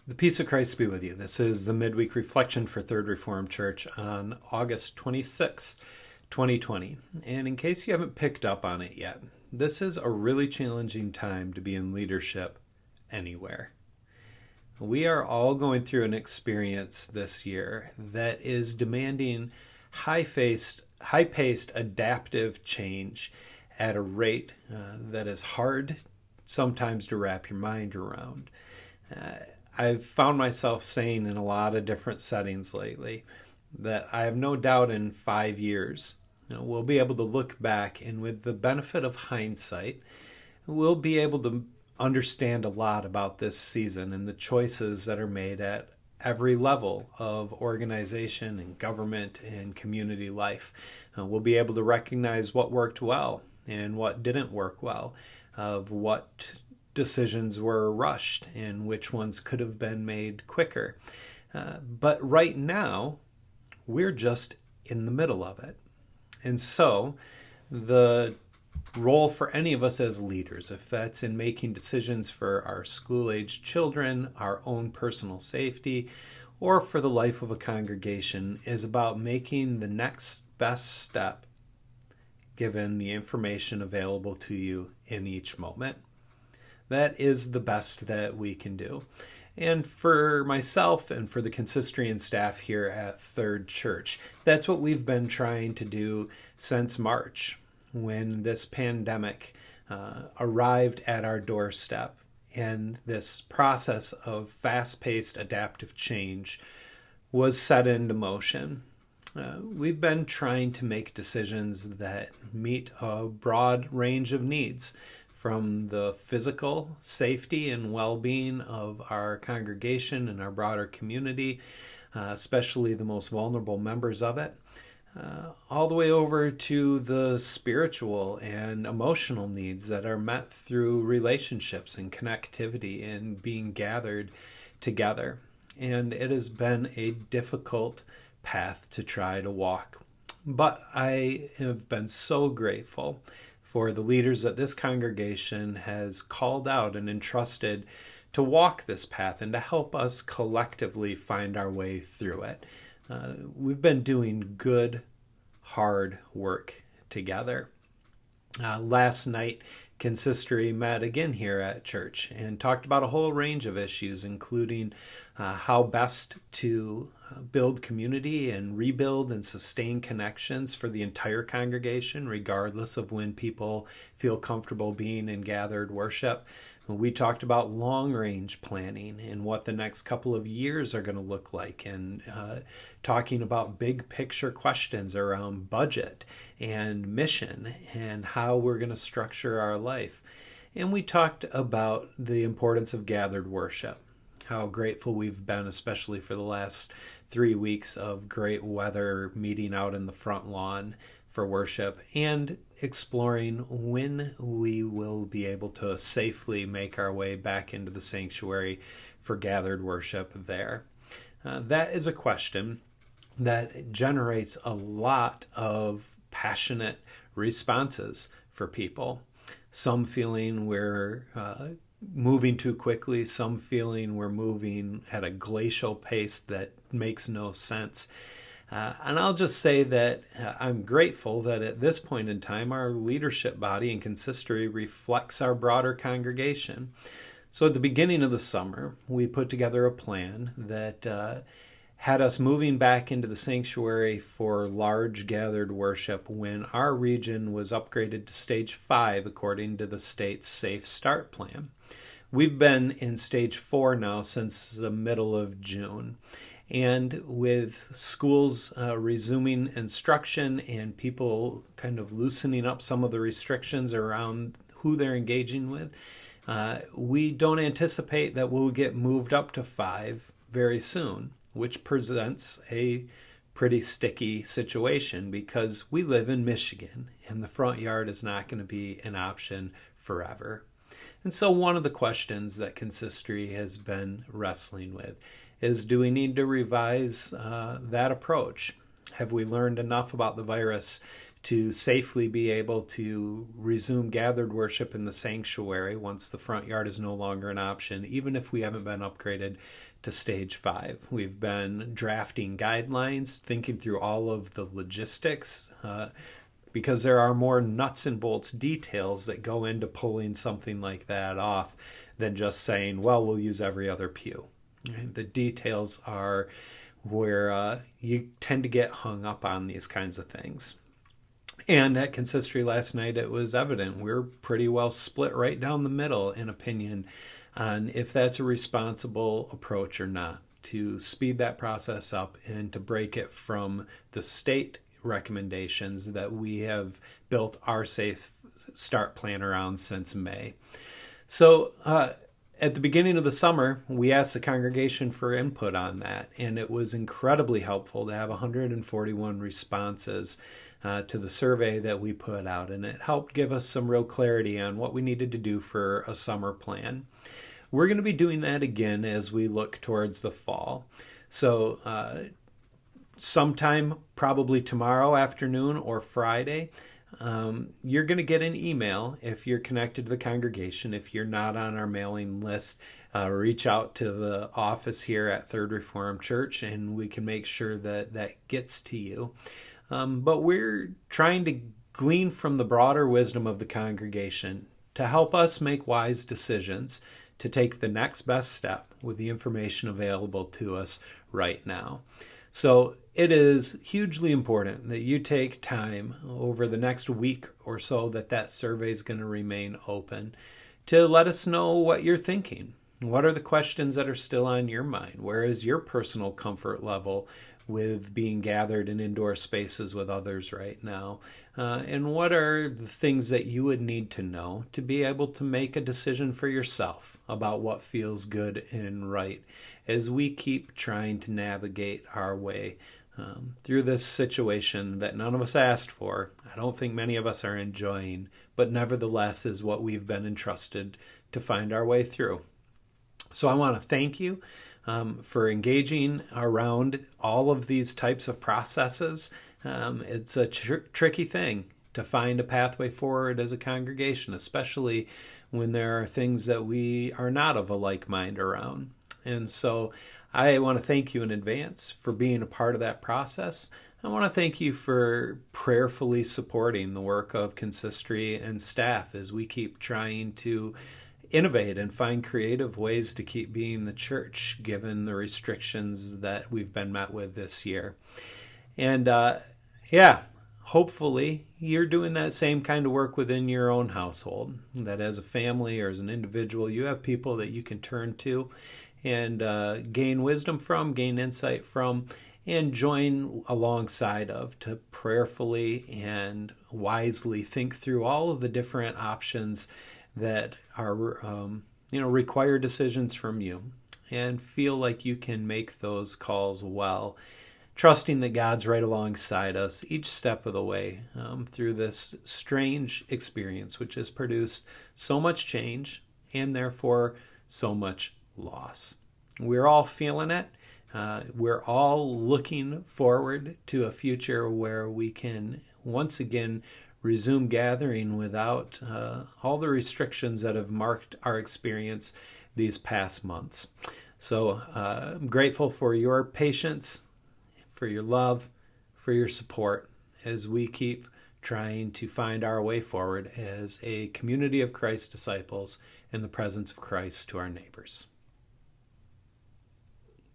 The peace of Christ be with you. This is the Midweek Reflection for Third Reformed Church on August 26th, 2020. And in case you haven't picked up on it yet, this is a really challenging time to be in leadership anywhere. We are all going through an experience this year that is demanding high-paced, adaptive change at a rate that is hard sometimes to wrap your mind around. I've found myself saying in a lot of different settings lately that I have no doubt in 5 years, we'll be able to look back, and with the benefit of hindsight, we'll be able to understand a lot about this season and the choices that are made at every level of organization and government and community life. We'll be able to recognize what worked well and what didn't work well, of what decisions were rushed and which ones could have been made quicker. But right now, we're just in the middle of it. And so the role for any of us as leaders, if that's in making decisions for our school-aged children, our own personal safety, or for the life of a congregation, is about making the next best step given the information available to you in each moment. That is the best that we can do. And for myself and for the consistory and staff here at Third Church, that's what we've been trying to do since March, when this pandemic arrived at our doorstep, and this process of fast-paced adaptive change was set into motion. We've been trying to make decisions that meet a broad range of needs, from the physical safety and well-being of our congregation and our broader community, especially the most vulnerable members of it, all the way over to the spiritual and emotional needs that are met through relationships and connectivity and being gathered together. And it has been a difficult path to try to walk. But I have been so grateful for the leaders that this congregation has called out and entrusted to walk this path and to help us collectively find our way through it. We've been doing good, hard work together. Last night, consistory met again here at church and talked about a whole range of issues, including how best to build community and rebuild and sustain connections for the entire congregation, regardless of when people feel comfortable being in gathered worship. We talked about long-range planning and what the next couple of years are going to look like, and talking about big picture questions around budget and mission and how we're going to structure our life. And we talked about the importance of gathered worship, how grateful we've been, especially for the last 3 weeks of great weather, meeting out in the front lawn for worship, and exploring when we will be able to safely make our way back into the sanctuary for gathered worship there. That is a question that generates a lot of passionate responses for people. Some feeling we're moving too quickly, some feeling we're moving at a glacial pace that makes no sense. And I'll just say that I'm grateful that at this point in time, our leadership body and consistory reflects our broader congregation. So at the beginning of the summer, we put together a plan that had us moving back into the sanctuary for large gathered worship when our region was upgraded to stage 5 according to the state's Safe Start plan. We've been in stage 4 now since the middle of June. And with schools resuming instruction and people kind of loosening up some of the restrictions around who they're engaging with, we don't anticipate that we'll get moved up to 5 very soon, which presents a pretty sticky situation because we live in Michigan and the front yard is not going to be an option forever. And so one of the questions that consistory has been wrestling with is, do we need to revise that approach? Have we learned enough about the virus to safely be able to resume gathered worship in the sanctuary once the front yard is no longer an option, even if we haven't been upgraded to stage 5. We've been drafting guidelines, thinking through all of the logistics, because there are more nuts and bolts details that go into pulling something like that off than just saying, well, we'll use every other pew. The details are where you tend to get hung up on these kinds of things. And at consistory last night, it was evident we're pretty well split right down the middle in opinion on if that's a responsible approach or not, to speed that process up and to break it from the state recommendations that we have built our Safe Start plan around since May. So at the beginning of the summer, we asked the congregation for input on that, and it was incredibly helpful to have 141 responses to the survey that we put out, and it helped give us some real clarity on what we needed to do for a summer plan. We're going to be doing that again as we look towards the fall. So sometime probably tomorrow afternoon or Friday, you're going to get an email if you're connected to the congregation. If you're not on our mailing list, reach out to the office here at Third Reformed Church and we can make sure that that gets to you. But we're trying to glean from the broader wisdom of the congregation to help us make wise decisions to take the next best step with the information available to us right now. So it is hugely important that you take time over the next week or so that survey is going to remain open to let us know what you're thinking. What are the questions that are still on your mind? Where is your personal comfort level with being gathered in indoor spaces with others right now? And what are the things that you would need to know to be able to make a decision for yourself about what feels good and right as we keep trying to navigate our way through this situation that none of us asked for. I don't think many of us are enjoying, but nevertheless is what we've been entrusted to find our way through. So I want to thank you for engaging around all of these types of processes. It's a tricky thing to find a pathway forward as a congregation, especially when there are things that we are not of a like mind around. And so I want to thank you in advance for being a part of that process. I want to thank you for prayerfully supporting the work of consistory and staff as we keep trying to innovate and find creative ways to keep being the church given the restrictions that we've been met with this year. And hopefully you're doing that same kind of work within your own household, that as a family or as an individual, you have people that you can turn to and gain wisdom from, gain insight from, and join alongside of to prayerfully and wisely think through all of the different options that are require decisions from you, and feel like you can make those calls well, trusting that God's right alongside us each step of the way through this strange experience, which has produced so much change and therefore so much loss. We're all feeling it. We're all looking forward to a future where we can once again resume gathering without all the restrictions that have marked our experience these past months. So I'm grateful for your patience, for your love, for your support as we keep trying to find our way forward as a community of Christ disciples in the presence of Christ to our neighbors.